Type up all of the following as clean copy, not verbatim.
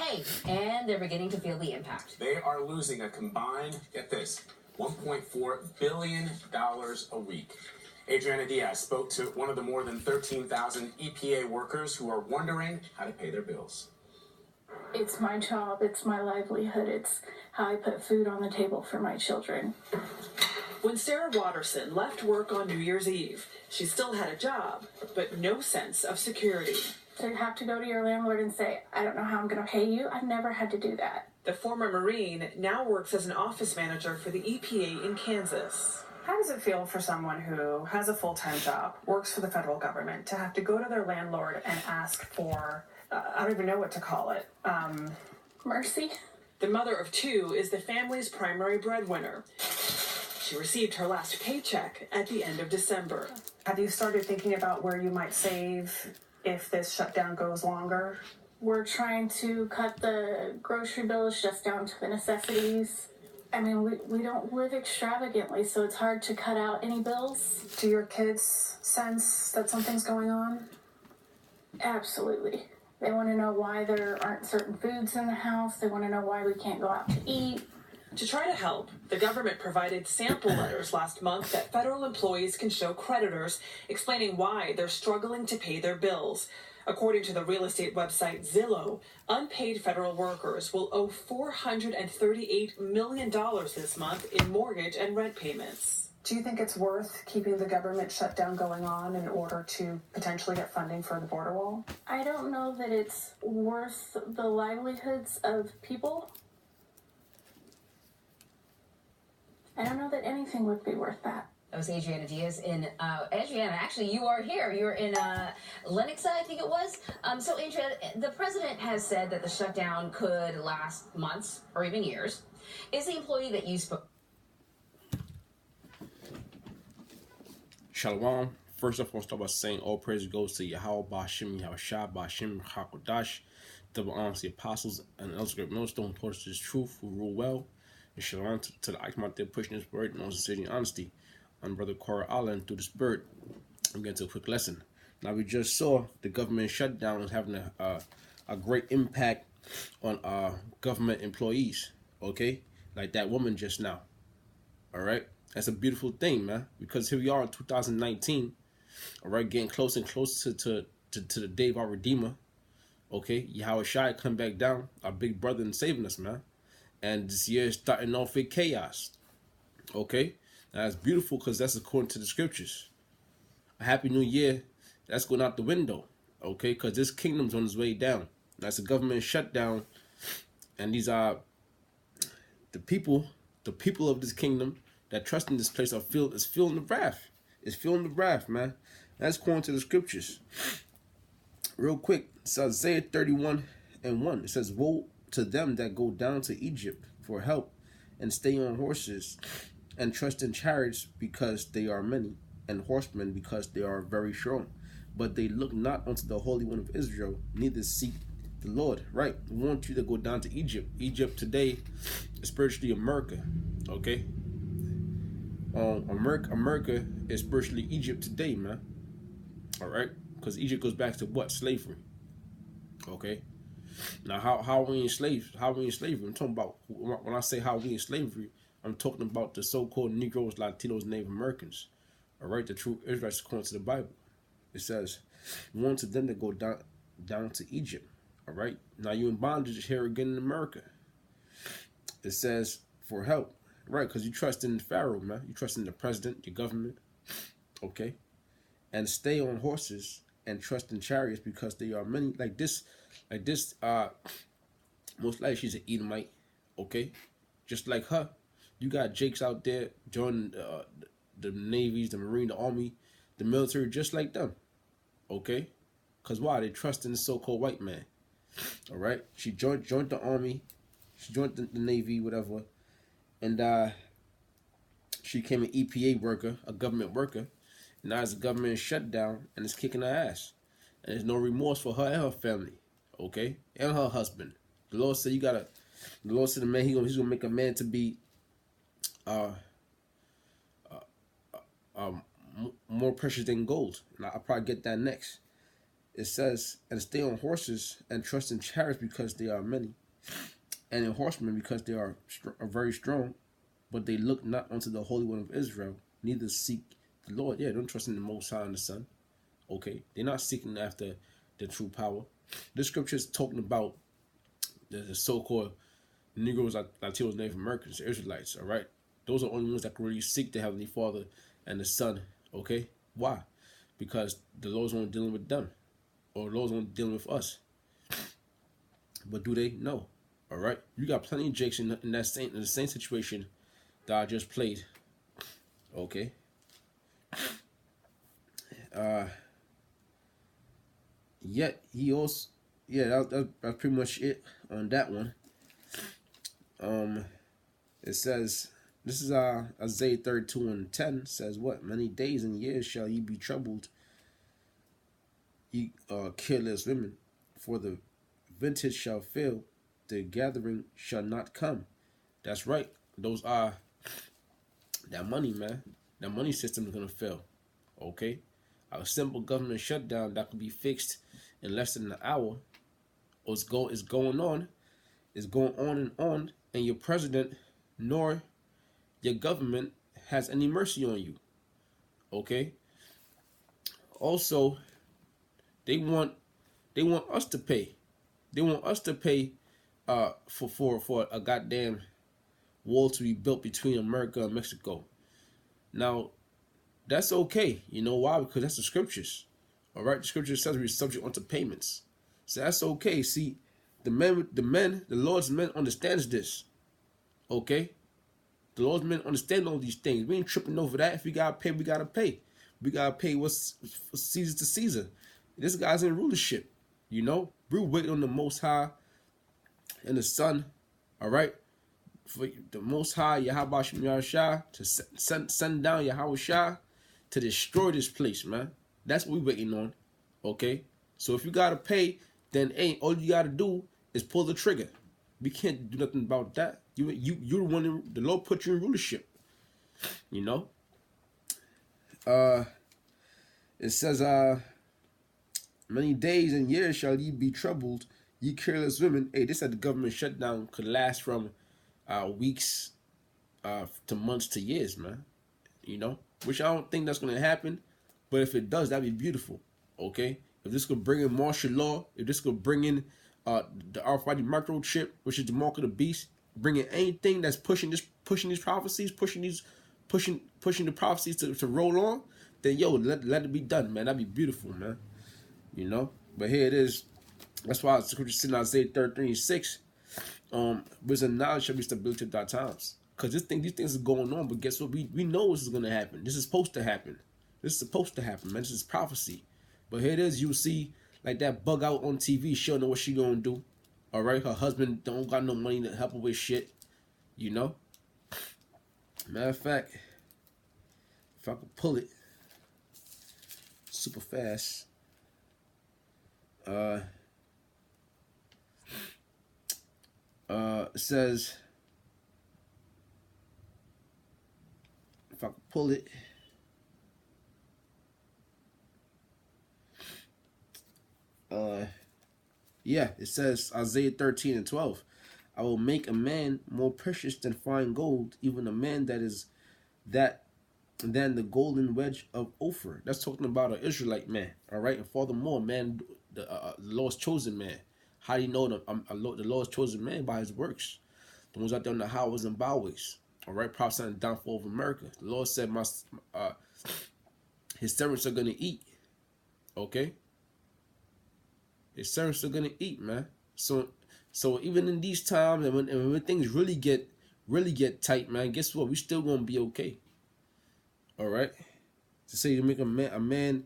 pay, and they're beginning to feel the impact. They are losing a combined, get this, $1.4 billion a week. Adriana Diaz spoke to one of the more than 13,000 EPA workers who are wondering how to pay their bills. It's my job, it's my livelihood, it's how I put food on the table for my children. When Sarah Watterson left work on New Year's Eve, she still had a job, but no sense of security. To have to go to your landlord and say, I don't know how I'm going to pay you, I've never had to do that. The former Marine now works as an office manager for the EPA in Kansas. How does it feel for someone who has a full-time job, works for the federal government, to have to go to their landlord and ask for, I don't even know what to call it, Mercy? The mother of two is the family's primary breadwinner. She received her last paycheck at the end of December. Have you started thinking about where you might save if this shutdown goes longer? We're trying to cut the grocery bills just down to the necessities. I mean, we don't live extravagantly, so it's hard to cut out any bills. Do your kids sense that something's going on? Absolutely. They want to know why there aren't certain foods in the house. They want to know why we can't go out to eat. To try to help, the government provided sample letters last month that federal employees can show creditors, explaining why they're struggling to pay their bills. According to the real estate website Zillow, unpaid federal workers will owe $438 million this month in mortgage and rent payments. Do you think it's worth keeping the government shutdown going on in order to potentially get funding for the border wall? I don't know that it's worth the livelihoods of people. I don't know that anything would be worth that. That was Adriana Diaz in, Adriana, actually, you are here. You're in Lenox, I think it was. So, Adriana, the president has said that the shutdown could last months or even years. Is the employee that you spoke... Shalom. First off, I'll start by saying all praise goes to Yahweh, Ba'Shem, Yahushua, Ba'Shem, HaKodash, double honors the apostles and elders great millstone who taught us this truth, who rule well. And shalom to the icon out there pushing this word and on sincerity and honesty. I'm Brother Cora Allen through the Spirit. I'm getting to a quick lesson. Now, we just saw the government shutdown is having a great impact on government employees, okay? Like that woman just now, all right? That's a beautiful thing, man, because here we are in 2019, all right, getting closer and closer to the day of our Redeemer, okay? Yahweh Shai come back down, our big brother, and saving us, man. And this year is starting off with chaos, okay? Now, that's beautiful because that's according to the scriptures. A happy new year, that's going out the window, okay? Because this kingdom's on its way down. That's a government shutdown, and these are the people of this kingdom that trust in this place is feeling the wrath. It's feeling the wrath, man. That's according to the scriptures. Real quick, it's Isaiah 31:1. It says, "Woe to them that go down to Egypt for help and stay on horses and trust in chariots because they are many, and horsemen because they are very strong. But they look not unto the Holy One of Israel, neither seek the Lord." Right? We want you to go down to Egypt. Egypt today is spiritually America. Okay? America is spiritually Egypt today, man. All right? Because Egypt goes back to what? Slavery. Okay? Now, how are we in slavery? How are we in slavery? I'm talking about, when I say how we in slavery, I'm talking about the so-called Negroes, Latinos, Native Americans. All right? The true Israelites according to the Bible. It says, "Woe to them that go down to Egypt." All right? Now, you're in bondage here again in America. It says, for help. Right, because you trust in the Pharaoh, man. You trust in the president, your government. Okay? And stay on horses and trust in chariots because they are many. Like this, most likely she's an Edomite. Okay? Just like her. You got Jakes out there joining the navies, the Marine, the Army, the military, just like them. Okay? Because why? They trust in the so-called white man. All right? She joined the Army. She joined the Navy, whatever. And she became an EPA worker, a government worker. And now it's a government shutdown, and it's kicking her ass. And there's no remorse for her and her family, okay? And her husband. The Lord said the Lord said the man, he's gonna make a man to be more precious than gold. And I'll probably get that next. it says, and stay on horses and trust in chariots because they are many, and in horsemen because they are very strong, but they look not unto the Holy One of Israel, neither seek the Lord. Yeah, don't trust in the Most High and the Son. Okay, they're not seeking after the true power. This scripture is talking about the so-called Negroes, Latinos, Native Americans, Israelites. All right, those are the only ones that can really seek the Heavenly Father and the Son. Okay, why? Because the Lord's only dealing with them, or the Lord's only dealing with us. But do they? No. All right, you got plenty of jakes in the same situation that I just played. Okay. Yet he also, yeah, that's pretty much it on that one. It says, this is Isaiah 32:10 says what? Many days and years shall ye be troubled, ye careless women, for the vintage shall fail, the gathering shall not come. That's right. Those are that money, man. That money system is gonna fail. Okay? A simple government shutdown that could be fixed in less than an hour is going on and your president nor your government has any mercy on you. Okay? Also, they want us to pay. They want us to pay for a goddamn wall to be built between America and Mexico. Now, that's okay. You know why? Because that's the scriptures. All right, the scripture says we're subject unto payments, so that's okay. See, the Lord's men understands this. Okay, the Lord's men understand all these things. We ain't tripping over that. If we gotta pay, we gotta pay. We gotta pay what's Caesar to Caesar. This guy's in rulership. You know, we're waiting on the Most High and the Son. All right, for the Most High Yahweh Shem Yahushua to send down Yahweh Shah to destroy this place, man. That's what we're waiting on. Okay? So if you gotta pay, then all you gotta do is pull the trigger. We can't do nothing about that. You're the one the Lord put you in rulership. You know? It says, many days and years shall ye be troubled, ye careless women. Hey, this said the government shutdown could last from weeks to months to years, man. You know? Which I don't think that's going to happen. But if it does, that'd be beautiful. Okay? If this could bring in martial law, if this could bring in the RFID microchip, which is the mark of the beast, bring in anything that's pushing these prophecies, pushing the prophecies to roll on, then yo, let it be done, man. That'd be beautiful, man. You know? But here it is. That's why the scripture said in Isaiah 33:6, wisdom and knowledge shall be stability at that times. Because these things are going on, but guess what? We know this is going to happen. This is supposed to happen. This is supposed to happen, man. This is prophecy. But here it is. You see, like that bug out on TV. She don't know what she gonna do. All right, her husband don't got no money to help her with shit. You know. Matter of fact, if I could pull it super fast, it says, if I could pull it. Yeah, it says Isaiah 13:12. I will make a man more precious than fine gold, even a man than the golden wedge of Ophir. That's talking about an Israelite man. All right, and furthermore, man, the Lord's chosen man. How do you know the Lord's chosen man? By his works. The ones out there on the highways and byways. All right, prophesying the downfall of America. The Lord said, his servants are gonna eat. Okay. His servants are gonna eat, man. So even in these times, and when things really get tight, man, guess what? We still gonna be okay. All right. To say you make a man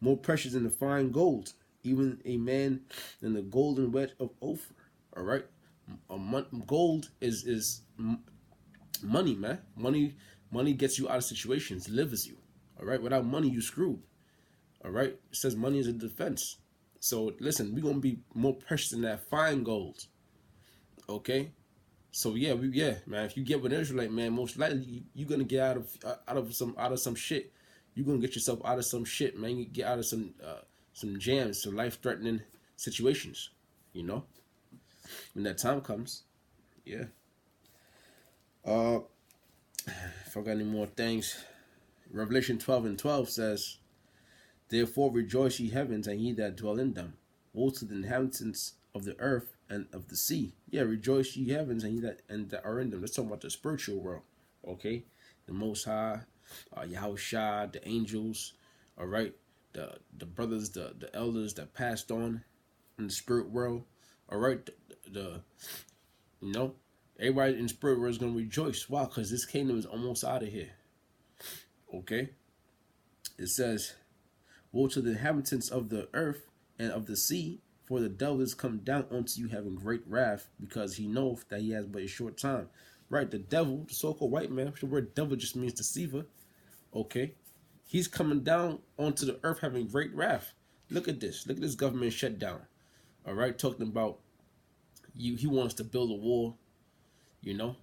more precious than the fine gold, even a man than the golden wedge of Ophir. All right. Gold is money, man. Money gets you out of situations, delivers you. All right. Without money, you screwed. All right. It says money is a defense. So listen, we're gonna be more precious than that fine gold. Okay, so yeah, man. If you get with an Israelite, man, most likely you're gonna get out of some shit. You're gonna get yourself out of some shit, man. You get out of some jams, some life-threatening situations, you know, when that time comes. Yeah. If I got any more things, Revelation 12:12 says, "Therefore rejoice, ye heavens, and ye that dwell in them. Woe to the inhabitants of the earth and of the sea." Yeah, rejoice, ye heavens, and ye that are in them. Let's talk about the spiritual world, okay? The Most High, Yahushua, the angels, all right? The brothers, the elders that passed on in the spirit world, all right? The you know, everybody in the spirit world is going to rejoice. Why? Because this kingdom is almost out of here, okay? It says, "Woe to the inhabitants of the earth and of the sea, for the devil is come down unto you having great wrath, because he knoweth that he has but a short time." Right, the devil, the so-called white man, the word devil just means deceiver, okay? He's coming down onto the earth having great wrath. Look at this. Look at this government shutdown, all right? Talking about he wants to build a wall, you know?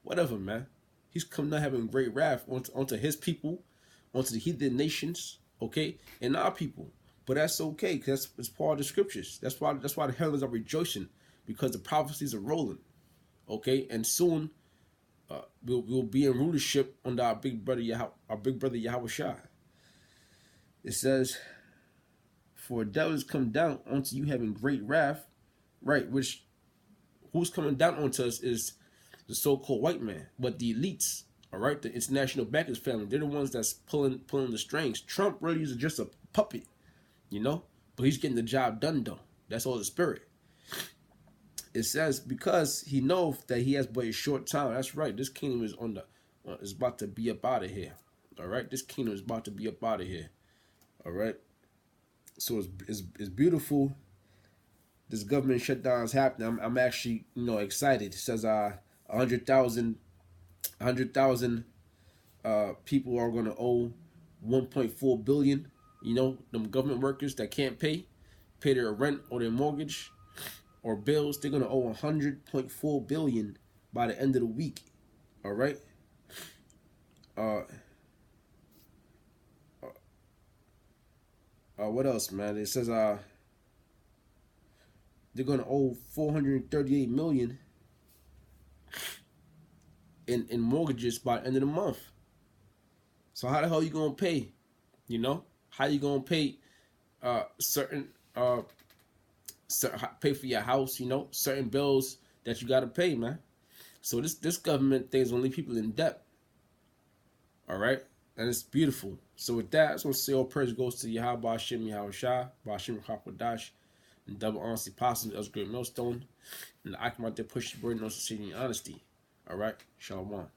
Whatever, man. He's coming down having great wrath onto his people, onto the heathen nations, okay, and our people. But that's okay, because it's part of the scriptures. That's why the heavens are rejoicing, because the prophecies are rolling, okay. And soon, we'll be in rulership under our big brother Yahushua. It says, "For devils come down unto you having great wrath," right? Which who's coming down onto us is the so-called white man, but the elites. All right, the international backers family, they're the ones that's pulling the strings. Trump really is just a puppet, you know, but he's getting the job done though. That's all the spirit. It says, because he knows that he has but a short time. That's right. This kingdom is is about to be up out of here. All right, this kingdom is about to be up out of here. All right, so it's beautiful. This government shutdown is happening. I'm actually excited. It says 100,000 people are going to owe 1.4 billion. Them government workers that can't pay their rent or their mortgage or bills, they're going to owe 100.4 billion by the end of the week. All right. What else, man? It says they're going to owe 438 million in mortgages by the end of the month. So how the hell you gonna pay? How you gonna pay certain pay for your house? Certain bills that you gotta pay, man. So this government thing is only people in debt. All right, and it's beautiful. So with that, I just want to say all praise goes to Yahweh Ba'Shem Yahushua, Ba'Shem Hakwadash, and double honesty possums, El's Great Millstone, and the Akamate push the burden on sincerity and honesty. All right, Shalom.